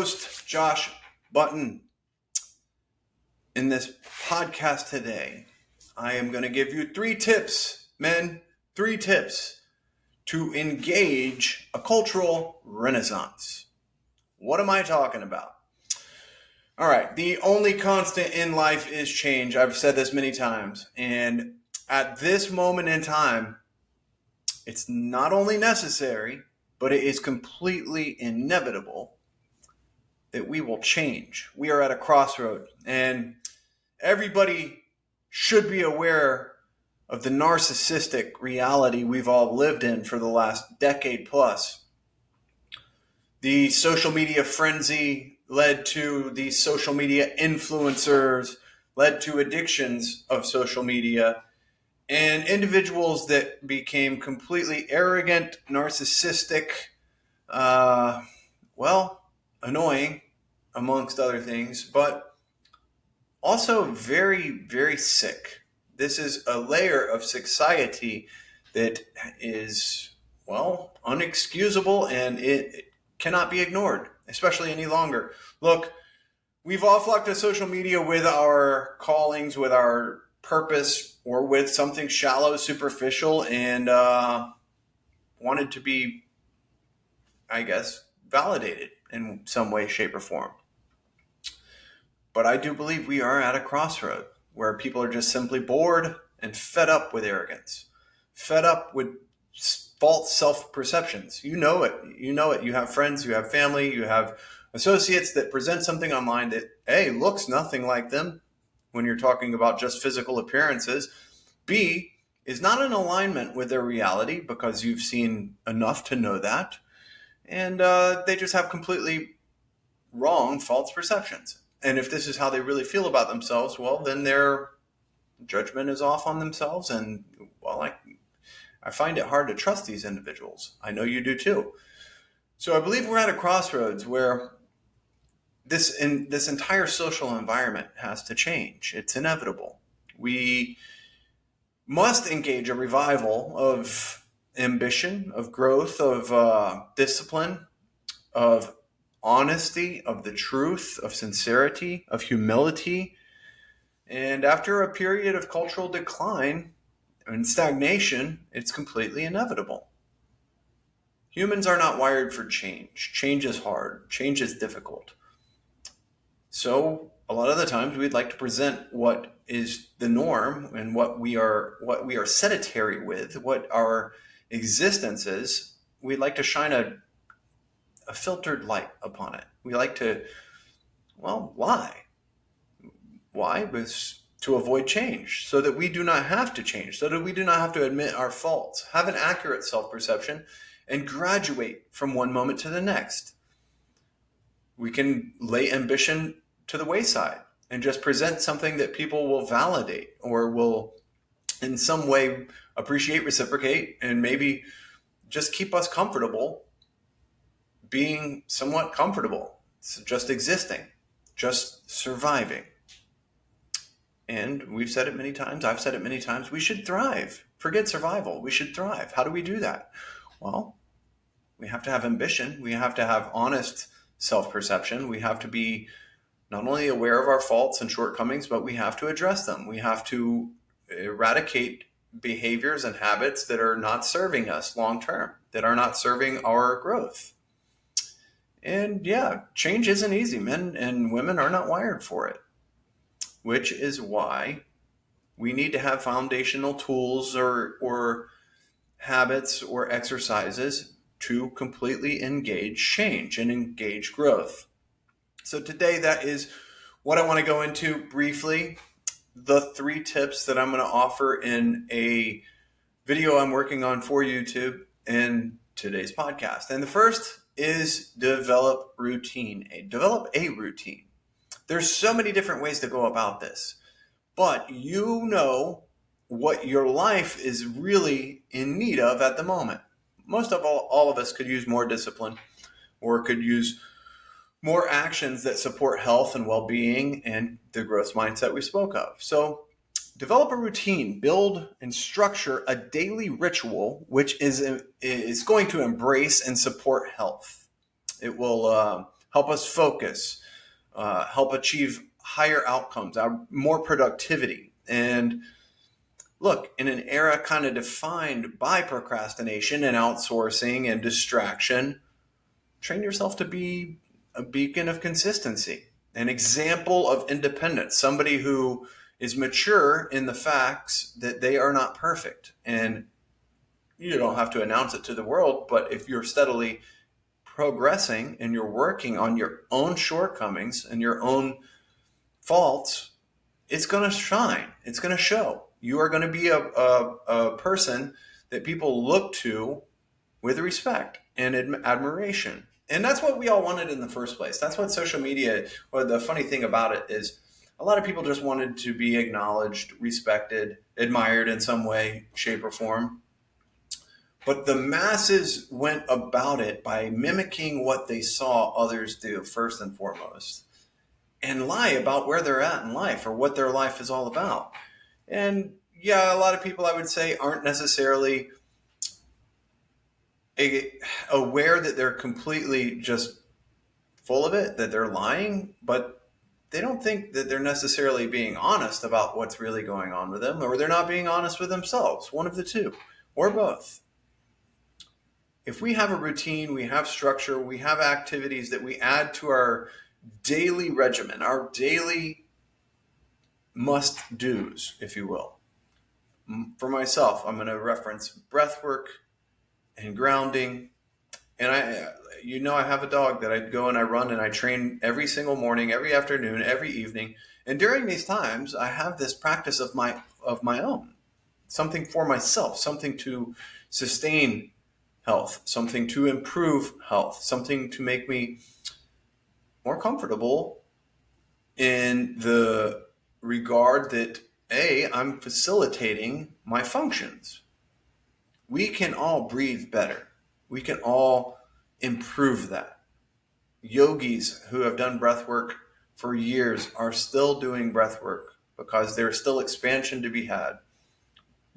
host, Josh Button. In this podcast today, I am going to give you 3 tips, men, 3 tips to engage a cultural renaissance. What am I talking about? All right, the only constant in life is change. I've said this many times. And at this moment in time, it's not only necessary, but it is completely inevitable that we will change. We are at a crossroad, and everybody should be aware of the narcissistic reality we've all lived in for the last decade plus. The social media frenzy led to the social media influencers, led to addictions of social media, and individuals that became completely arrogant, narcissistic, annoying, amongst other things, but also very, very sick. This is a layer of society that is, unexcusable, and it cannot be ignored, especially any longer. Look, we've all flocked to social media with our callings, with our purpose, or with something shallow, superficial, and wanted to be, validated in some way, shape, or form. But I do believe we are at a crossroad where people are just simply bored and fed up with arrogance, fed up with false self-perceptions. You know it. You have friends, you have family, you have associates that present something online that, A, looks nothing like them when you're talking about just physical appearances. B, is not in alignment with their reality because you've seen enough to know that. And they just have completely wrong, false perceptions. And if this is how they really feel about themselves, well, then their judgment is off on themselves. And, I find it hard to trust these individuals. I know you do too. So I believe we're at a crossroads where this entire social environment has to change. It's inevitable. We must engage a revival of ambition, of growth, of discipline, of honesty, of the truth, of sincerity, of humility. And after a period of cultural decline and stagnation, it's completely inevitable. Humans are not wired for change. Change is hard. Change is difficult. So a lot of the times we'd like to present what is the norm and what we are sedentary with, what our existence is. We'd like to shine a filtered light upon it. We like to, lie. Why? Because to avoid change, so that we do not have to change, so that we do not have to admit our faults, have an accurate self-perception, and graduate from one moment to the next. We can lay ambition to the wayside and just present something that people will validate or will in some way appreciate, reciprocate, and maybe just keep us comfortable being somewhat comfortable, just existing, just surviving. And we've said it many times, I've said it many times, we should thrive. Forget survival, we should thrive. How do we do that? Well, we have to have ambition, we have to have honest self-perception, we have to be not only aware of our faults and shortcomings, but we have to address them. We have to eradicate behaviors and habits that are not serving us long-term, that are not serving our growth. And change isn't easy. Men and women are not wired for it, which is why we need to have foundational tools or habits or exercises to completely engage change and engage growth. So today, that is what I want to go into briefly, the 3 tips that I'm going to offer in a video I'm working on for YouTube in today's podcast. And the first is develop routine. Develop a routine. There's so many different ways to go about this, but you know what your life is really in need of at the moment. Most of all of us could use more discipline, or could use more actions that support health and well-being and the growth mindset we spoke of. So develop a routine, build and structure a daily ritual which is going to embrace and support health. It will help us focus, help achieve higher outcomes, more productivity. And look, in an era kind of defined by procrastination and outsourcing and distraction, train yourself to be a beacon of consistency, an example of independence, somebody who is mature in the facts that they are not perfect. And you don't have to announce it to the world, but if you're steadily progressing and you're working on your own shortcomings and your own faults, it's going to shine. It's going to show. You are going to be a person that people look to with respect and admiration. And that's what we all wanted in the first place. That's what social media, or the funny thing about it is, a lot of people just wanted to be acknowledged, respected, admired in some way, shape, or form. But the masses went about it by mimicking what they saw others do, first and foremost, and lie about where they're at in life or what their life is all about. And yeah, a lot of people, I would say, aren't necessarily aware that they're completely just full of it, that they're lying, but they don't think that they're necessarily being honest about what's really going on with them, or they're not being honest with themselves, one of the two, or both. If we have a routine, we have structure, we have activities that we add to our daily regimen, our daily must do's, if you will. For myself, I'm going to reference breath work and grounding. And I have a dog that I go and I run and I train every single morning, every afternoon, every evening. And during these times, I have this practice of my own, something for myself, something to sustain health, something to improve health, something to make me more comfortable in the regard that I'm facilitating my functions. We can all breathe better. We can all improve that. Yogis who have done breath work for years are still doing breath work because there's still expansion to be had,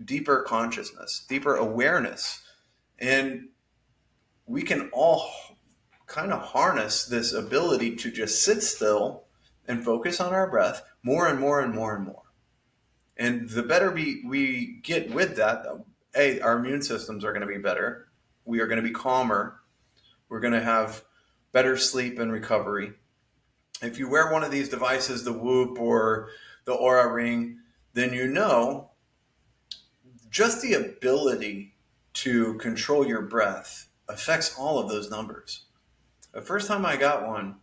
deeper consciousness, deeper awareness. And we can all kind of harness this ability to just sit still and focus on our breath more and more and more and more. And the better we get with that, our immune systems are going to be better. We are going to be calmer. We're going to have better sleep and recovery. If you wear one of these devices, the Whoop or the Aura Ring, then you know just the ability to control your breath affects all of those numbers. The first time I got one,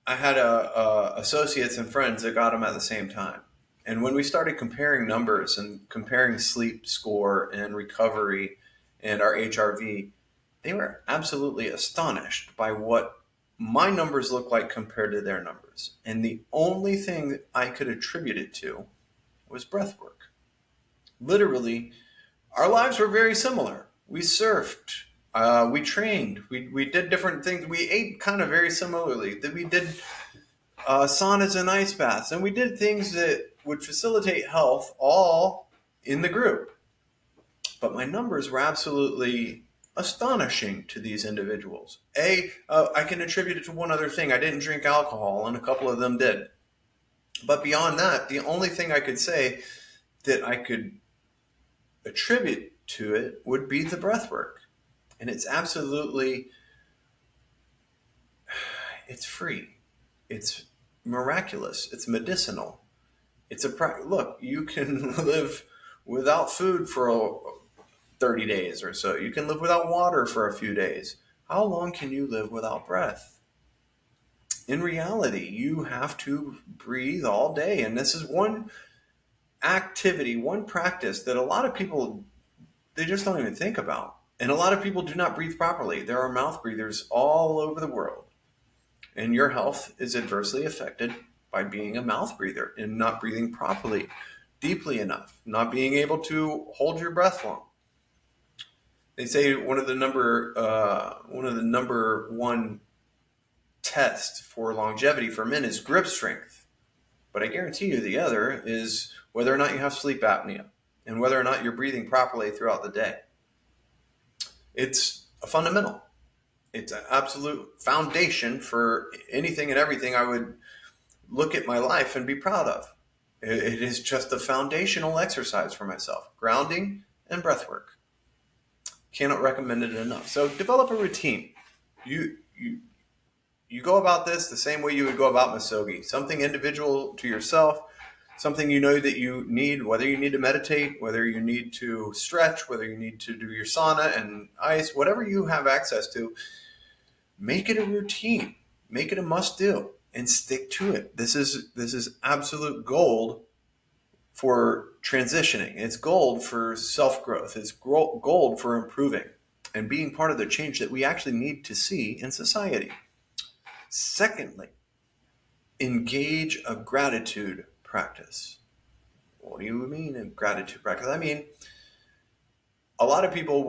I had associates and friends that got them at the same time. And when we started comparing numbers and comparing sleep score and recovery and our HRV, they were absolutely astonished by what my numbers look like compared to their numbers. And the only thing that I could attribute it to was breath work. Literally, our lives were very similar. We surfed, we trained, we did different things. We ate kind of very similarly. We did saunas and ice baths, and we did things that would facilitate health all in the group. But my numbers were absolutely astonishing to these individuals. I can attribute it to one other thing. I didn't drink alcohol, and a couple of them did. But beyond that, the only thing I could say that I could attribute to it would be the breath work. And it's absolutely, it's free. It's miraculous. It's medicinal. It's look, you can live without food for 30 days or so. You can live without water for a few days. How long can you live without breath? In reality, you have to breathe all day. And this is one activity, one practice that a lot of people, they just don't even think about. And a lot of people do not breathe properly. There are mouth breathers all over the world. And your health is adversely affected by being a mouth breather and not breathing properly, deeply enough, not being able to hold your breath long. They say one of the number one tests for longevity for men is grip strength. But I guarantee you the other is whether or not you have sleep apnea and whether or not you're breathing properly throughout the day. It's a fundamental. It's an absolute foundation for anything and everything I would look at my life and be proud of. It is just a foundational exercise for myself. Grounding and breath work. Cannot recommend it enough. So develop a routine. You go about this the same way you would go about Masogi. Something individual to yourself, something you know that you need, whether you need to meditate, whether you need to stretch, whether you need to do your sauna and ice, whatever you have access to, make it a routine. Make it a must do and stick to it. This is absolute gold for transitioning. It's gold for self-growth. It's gold for improving and being part of the change that we actually need to see in society. Secondly, engage a gratitude practice. What do you mean a gratitude practice? I mean, a lot of people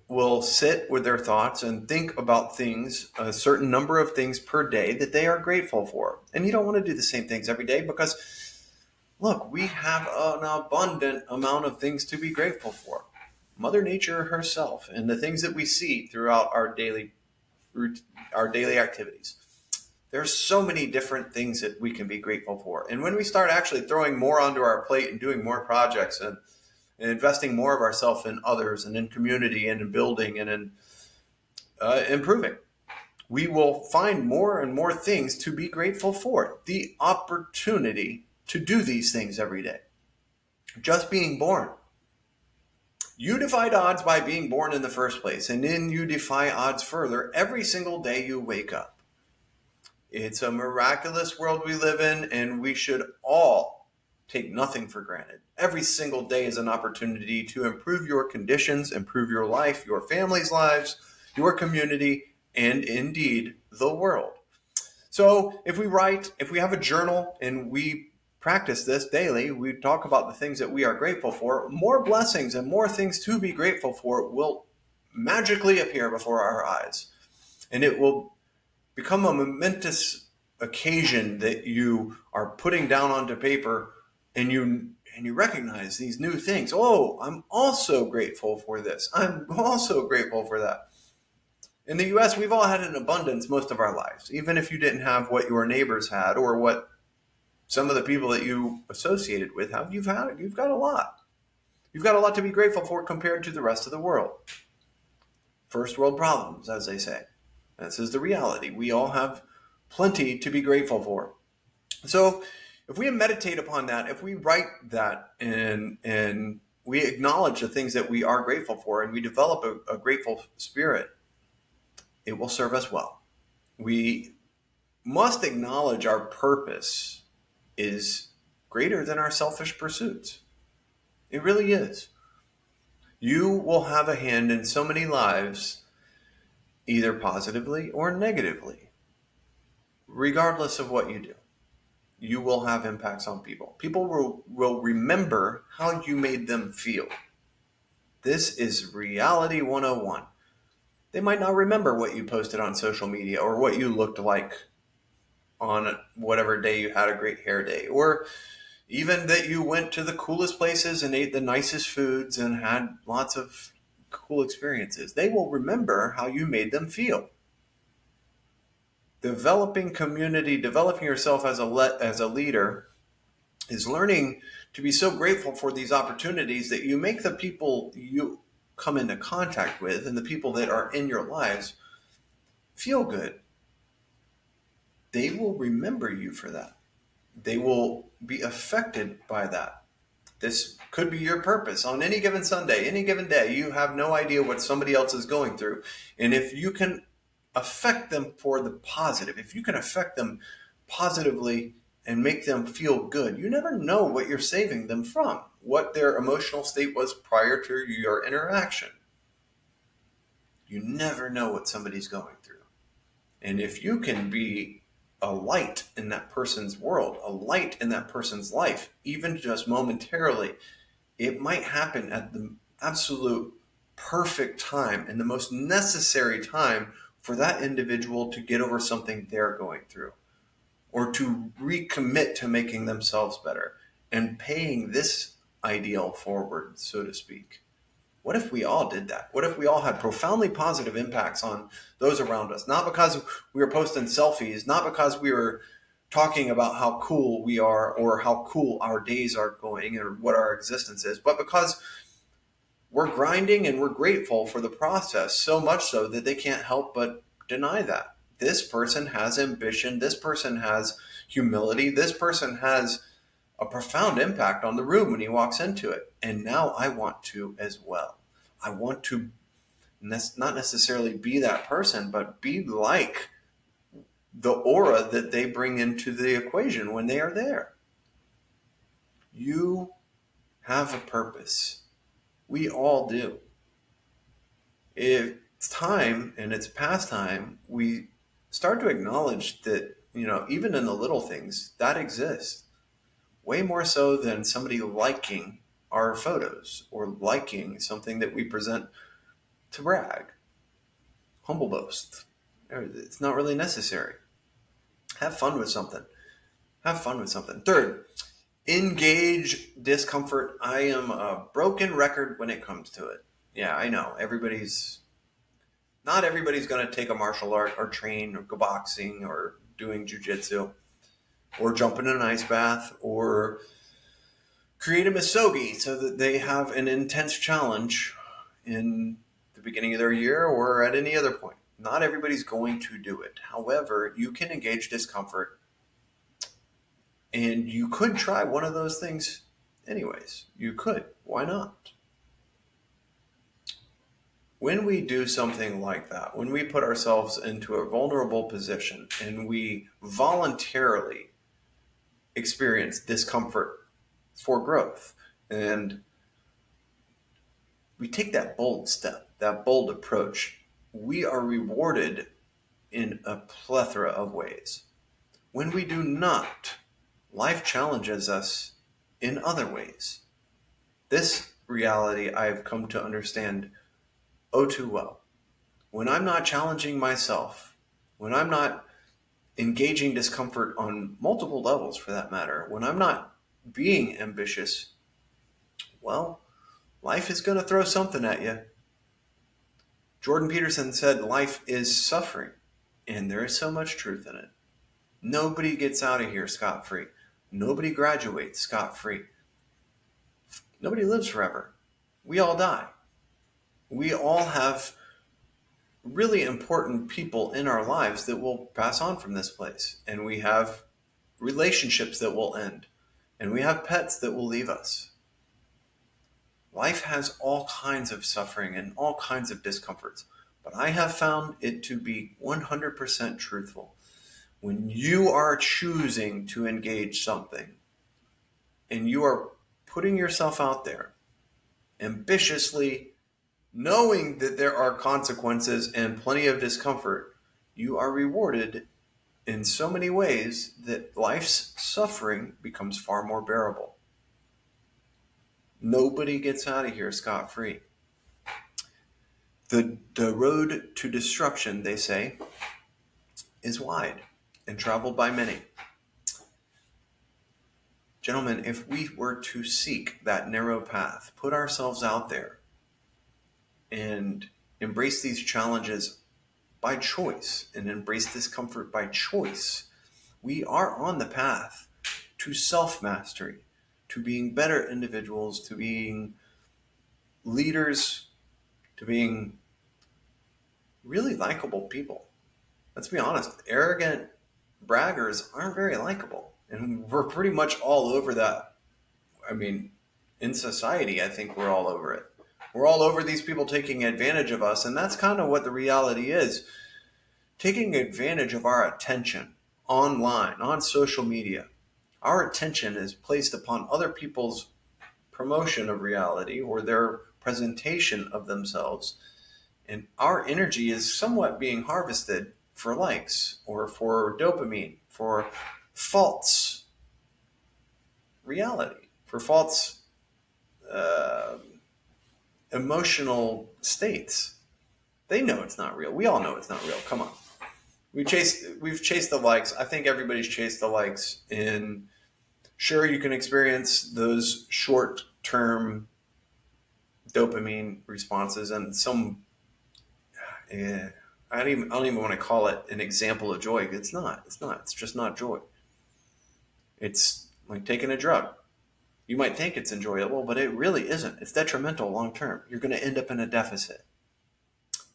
will sit with their thoughts and think about things, a certain number of things per day that they are grateful for. And you don't want to do the same things every day because, look, we have an abundant amount of things to be grateful for. Mother Nature herself and the things that we see throughout our daily activities. There's so many different things that we can be grateful for. And when we start actually throwing more onto our plate and doing more projects and investing more of ourselves in others and in community and in building and in improving, we will find more and more things to be grateful for. The opportunity to do these things every day. Just being born. You defied odds by being born in the first place, and then you defy odds further every single day you wake up. It's a miraculous world we live in, and we should all take nothing for granted. Every single day is an opportunity to improve your conditions, improve your life, your family's lives, your community, and indeed the world. So if we have a journal and we practice this daily, we talk about the things that we are grateful for, more blessings and more things to be grateful for will magically appear before our eyes. And it will become a momentous occasion that you are putting down onto paper, and you recognize these new things. Oh, I'm also grateful for this. I'm also grateful for that. In the US, we've all had an abundance most of our lives, even if you didn't have what your neighbors had or what some of the people that you associated with have. You've got a lot. You've got a lot to be grateful for compared to the rest of the world. First world problems, as they say. This is the reality. We all have plenty to be grateful for. So if we meditate upon that, if we write that and we acknowledge the things that we are grateful for and we develop a grateful spirit, it will serve us well. We must acknowledge our purpose is greater than our selfish pursuits. It really is. You will have a hand in so many lives, either positively or negatively. Regardless of what you do, you will have impacts on people. People will remember how you made them feel. This is reality 101. They might not remember what you posted on social media or what you looked like on whatever day you had a great hair day, or even that you went to the coolest places and ate the nicest foods and had lots of cool experiences. They will remember how you made them feel. Developing community, developing yourself as a leader is learning to be so grateful for these opportunities that you make the people you come into contact with and the people that are in your lives feel good. They will remember you for that. They will be affected by that. This could be your purpose on any given Sunday, any given day. You have no idea what somebody else is going through. And if you can affect them for the positive, if you can affect them positively and make them feel good, you never know what you're saving them from, what their emotional state was prior to your interaction. You never know what somebody's going through. And if you can be a light in that person's world, a light in that person's life, even just momentarily, it might happen at the absolute perfect time and the most necessary time for that individual to get over something they're going through or to recommit to making themselves better and paying this ideal forward, so to speak. What if we all did that? What if we all had profoundly positive impacts on those around us? Not because we were posting selfies, not because we were talking about how cool we are or how cool our days are going or what our existence is, but because we're grinding and we're grateful for the process, so much so that they can't help but deny that. This person has ambition. This person has humility. This person has a profound impact on the room when he walks into it. And now I want to as well. I want to not necessarily be that person, but be like the aura that they bring into the equation when they are there. You have a purpose. We all do. It's time, and it's past time, we start to acknowledge that, even in the little things, that exists. Way more so than somebody liking our photos or liking something that we present to brag. Humble boast. It's not really necessary. Have fun with something. Have fun with something. Third, engage discomfort. I am a broken record when it comes to it. Yeah, I know. Not everybody's going to take a martial art or train or go boxing or doing jujitsu or jump in an ice bath or create a misogi so that they have an intense challenge in the beginning of their year or at any other point. Not everybody's going to do it. However, you can engage discomfort, and you could try one of those things anyways. You could. Why not? When we do something like that, when we put ourselves into a vulnerable position and we voluntarily experience discomfort for growth, and we take that bold step, that bold approach, we are rewarded in a plethora of ways. When we do not, life challenges us in other ways. This reality I've come to understand oh too well. When I'm not challenging myself, when I'm not engaging discomfort on multiple levels for that matter, when I'm not being ambitious, well, life is going to throw something at you. Jordan Peterson said life is suffering, and there is so much truth in it. Nobody gets out of here scot-free. Nobody graduates scot-free. Nobody lives forever. We all die. We all have really important people in our lives that will pass on from this place. And we have relationships that will end. And we have pets that will leave us. Life has all kinds of suffering and all kinds of discomforts. But I have found it to be 100% truthful. When you are choosing to engage something and you are putting yourself out there ambitiously, knowing that there are consequences and plenty of discomfort, you are rewarded in so many ways that life's suffering becomes far more bearable. Nobody gets out of here scot-free. The road to destruction, they say, is wide and traveled by many. Gentlemen, if we were to seek that narrow path, put ourselves out there, and embrace these challenges by choice and embrace discomfort by choice, we are on the path to self-mastery, to being better individuals, to being leaders, to being really likable people. Let's be honest, arrogant braggers aren't very likable. And we're pretty much all over that. I mean, in society, I think we're all over it. We're all over these people taking advantage of us, and that's kind of what the reality is. Taking advantage of our attention online, on social media. Our attention is placed upon other people's promotion of reality or their presentation of themselves, and our energy is somewhat being harvested for likes or for dopamine, for false reality, for false emotional states. They know it's not real. We all know it's not real. Come on. We've chased the likes. I think everybody's chased the likes. And sure, you can experience those short-term dopamine responses and some. I don't even want to call it an example of joy. It's not. It's not. It's just not joy. It's like taking a drug. You might think it's enjoyable, but it really isn't. It's detrimental long term. You're going to end up in a deficit.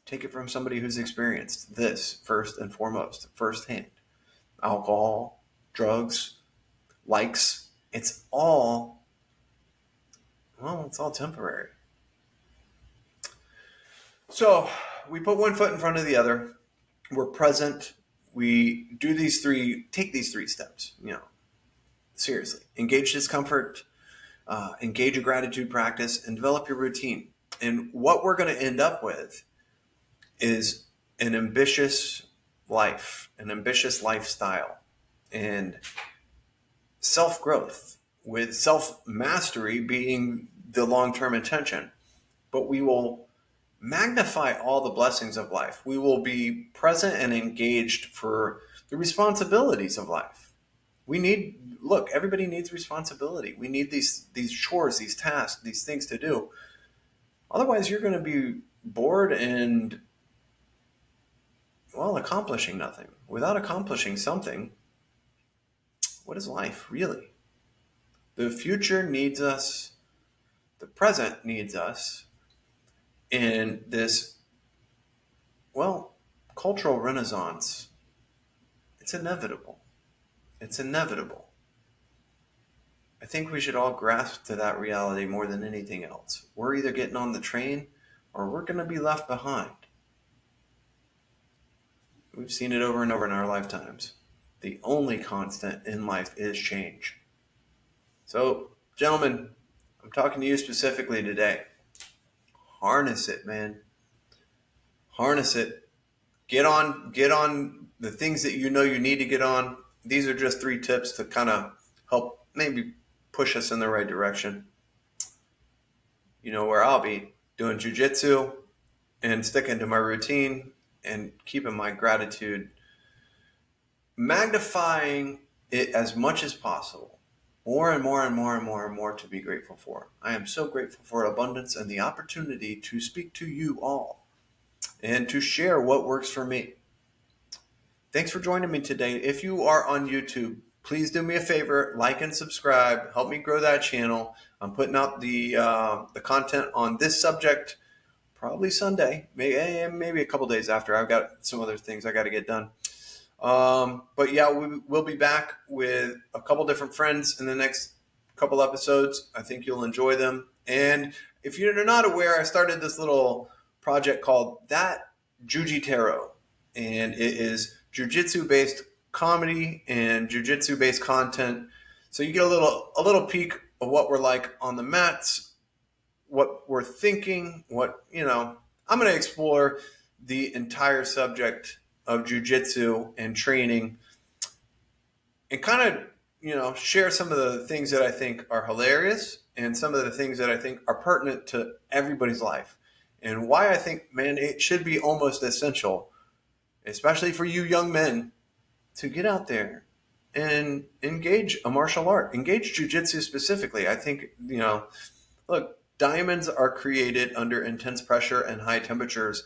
Take it from somebody who's experienced this first and foremost, firsthand. Alcohol, drugs, likes, it's all temporary. So we put one foot in front of the other. We're present. We do take these three steps, seriously. Engage discomfort, engage a gratitude practice, and develop your routine. And what we're going to end up with is an ambitious life, an ambitious lifestyle, and self-growth, with self-mastery being the long-term intention. But we will magnify all the blessings of life. We will be present and engaged for the responsibilities of life. Everybody needs responsibility. We need these chores, these tasks, these things to do. Otherwise, you're going to be bored and, accomplishing nothing. Without accomplishing something, what is life, really? The future needs us. The present needs us in this, cultural renaissance. It's inevitable. It's inevitable. I think we should all grasp to that reality more than anything else. We're either getting on the train or we're going to be left behind. We've seen it over and over in our lifetimes. The only constant in life is change. So, gentlemen, I'm talking to you specifically today. Harness it, man. Harness it. Get on the things that you know you need to get on. These are just 3 tips to kind of help maybe push us in the right direction. You know where I'll be, doing jiu-jitsu and sticking to my routine and keeping my gratitude, magnifying it as much as possible. More and more and more and more and more to be grateful for. I am so grateful for abundance and the opportunity to speak to you all and to share what works for me. Thanks for joining me today. If you are on YouTube, please do me a favor, like and subscribe. Help me grow that channel. I'm putting out the content on this subject probably Sunday, maybe a couple days after. I've got some other things I got to get done. But yeah, we'll be back with a couple different friends in the next couple episodes. I think you'll enjoy them. And if you're not aware, I started this little project called That Jujitaro, and it is jiu-jitsu based comedy and jiu-jitsu based content. So you get a little peek of what we're like on the mats, what we're thinking, I'm going to explore the entire subject of jiu-jitsu and training and kind of, share some of the things that I think are hilarious and some of the things that I think are pertinent to everybody's life and why I think, man, it should be almost essential, especially for you young men, to get out there and engage a martial art, engage jiu-jitsu specifically. I think, look, diamonds are created under intense pressure and high temperatures,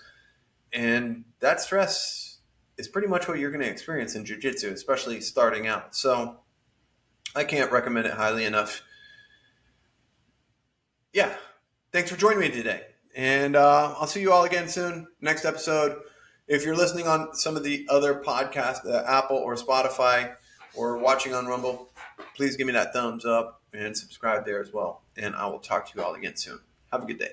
and that stress is pretty much what you're going to experience in jiu-jitsu, especially starting out. So I can't recommend it highly enough. Yeah, thanks for joining me today. And I'll see you all again soon, next episode. If you're listening on some of the other podcasts, Apple or Spotify, or watching on Rumble, please give me that thumbs up and subscribe there as well. And I will talk to you all again soon. Have a good day.